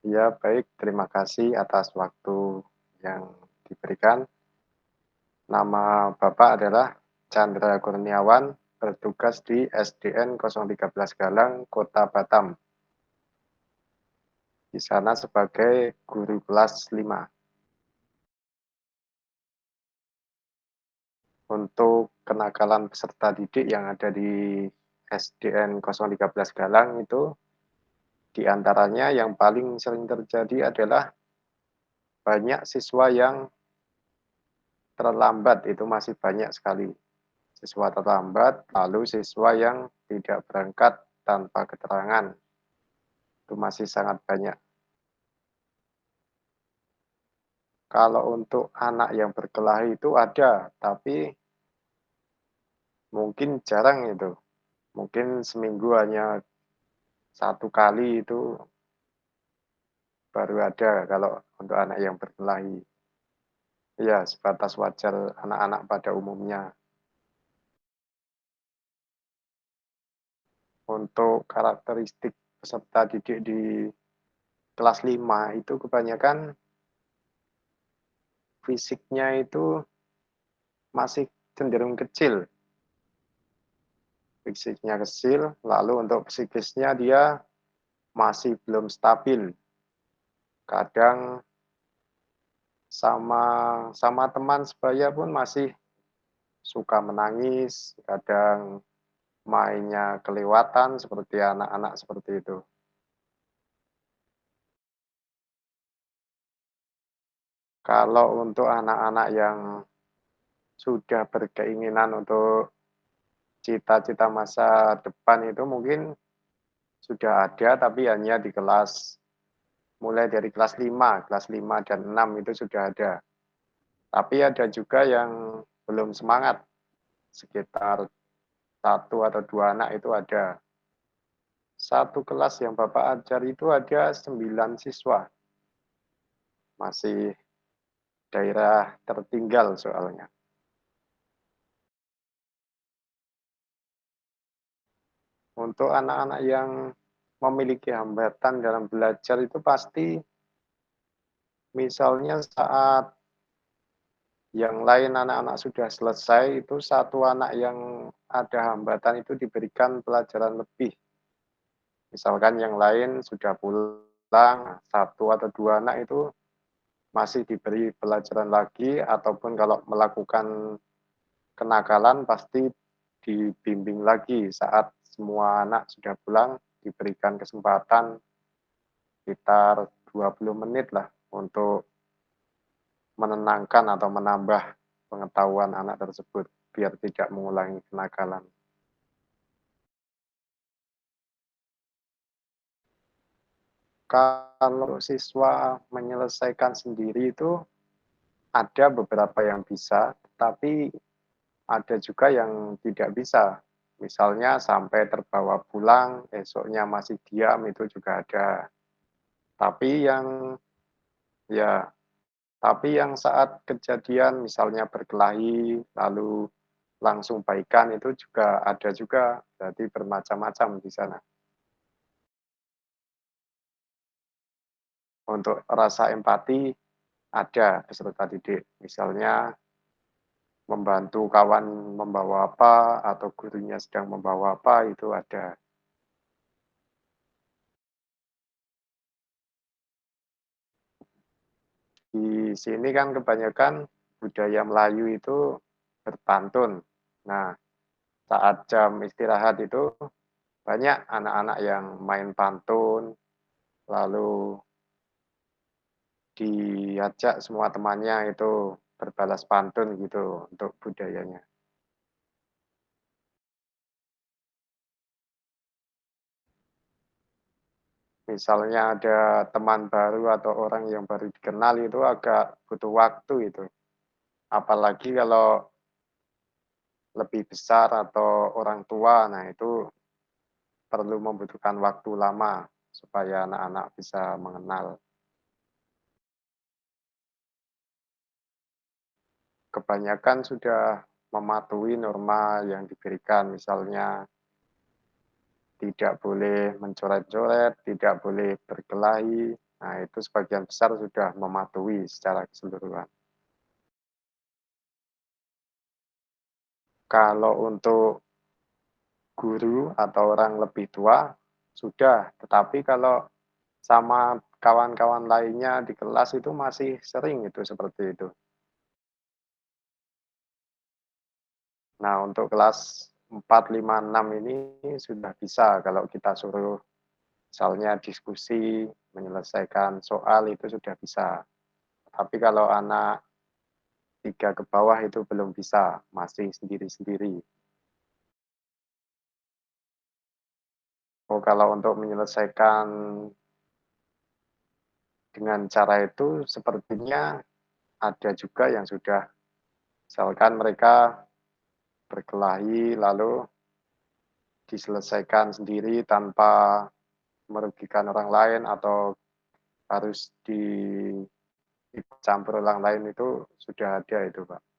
Ya, baik. Terima kasih atas waktu yang diberikan. Nama Bapak adalah Chandra Kurniawan, bertugas di SDN 013 Galang, Kota Batam. Di sana sebagai guru kelas 5. Untuk kenakalan peserta didik yang ada di SDN 013 Galang itu, di antaranya yang paling sering terjadi adalah banyak siswa yang terlambat, itu masih banyak sekali. Siswa terlambat, lalu siswa yang tidak berangkat tanpa keterangan, itu masih sangat banyak. Kalau untuk anak yang berkelahi itu ada, tapi mungkin jarang itu. Mungkin seminggu hanya satu kali itu baru ada kalau untuk anak yang berkelahi. Ya, sebatas wajar anak-anak pada umumnya. Untuk karakteristik peserta didik di kelas 5 itu kebanyakan fisiknya itu masih cenderung kecil. Fisiknya kecil, lalu untuk psikisnya dia masih belum stabil. Kadang sama sama teman sebaya pun masih suka menangis, kadang mainnya kelewatan seperti anak-anak seperti itu. Kalau untuk anak-anak yang sudah berkeinginan untuk cita-cita masa depan itu mungkin sudah ada, tapi hanya di kelas mulai dari kelas 5 dan 6 itu sudah ada. Tapi ada juga yang belum semangat, sekitar satu atau 2 anak itu ada. Satu kelas yang Bapak ajar itu ada 9 siswa, masih daerah tertinggal soalnya. Untuk anak-anak yang memiliki hambatan dalam belajar itu pasti misalnya saat yang lain anak-anak sudah selesai, itu satu anak yang ada hambatan itu diberikan pelajaran lebih. Misalkan yang lain sudah pulang, satu atau 2 anak itu masih diberi pelajaran lagi, ataupun kalau melakukan kenakalan pasti dibimbing lagi saat semua anak sudah pulang, diberikan kesempatan sekitar 20 menit lah untuk menenangkan atau menambah pengetahuan anak tersebut biar tidak mengulangi kenakalan. Kalau siswa menyelesaikan sendiri itu ada beberapa yang bisa, tapi ada juga yang tidak bisa. Misalnya sampai terbawa pulang, esoknya masih diam itu juga ada. Tapi yang ya, tapi yang saat kejadian misalnya berkelahi lalu langsung baikan itu juga ada juga. Jadi bermacam-macam di sana. Untuk rasa empati ada peserta didik. Misalnya membantu kawan membawa apa atau gurunya sedang membawa apa itu ada. Di sini kan kebanyakan budaya Melayu itu berpantun. Nah, saat jam istirahat itu banyak anak-anak yang main pantun, lalu diajak semua temannya itu berbalas pantun gitu untuk budayanya. Misalnya ada teman baru atau orang yang baru dikenal itu agak butuh waktu itu. Apalagi kalau lebih besar atau orang tua, nah itu perlu membutuhkan waktu lama supaya anak-anak bisa mengenal. Kebanyakan sudah mematuhi norma yang diberikan, misalnya tidak boleh mencoret-coret, tidak boleh berkelahi. Nah, itu sebagian besar sudah mematuhi secara keseluruhan. Kalau untuk guru atau orang lebih tua, sudah, tetapi kalau sama kawan-kawan lainnya di kelas itu masih sering itu seperti itu. Nah, untuk kelas 4, 5, 6 ini sudah bisa kalau kita suruh misalnya diskusi, menyelesaikan soal itu sudah bisa. Tapi kalau anak 3 ke bawah itu belum bisa, masih sendiri-sendiri. Oh, kalau untuk menyelesaikan dengan cara itu sepertinya ada juga yang sudah misalkan mereka berkelahi lalu diselesaikan sendiri tanpa merugikan orang lain atau harus campur orang lain itu sudah ada itu, Pak.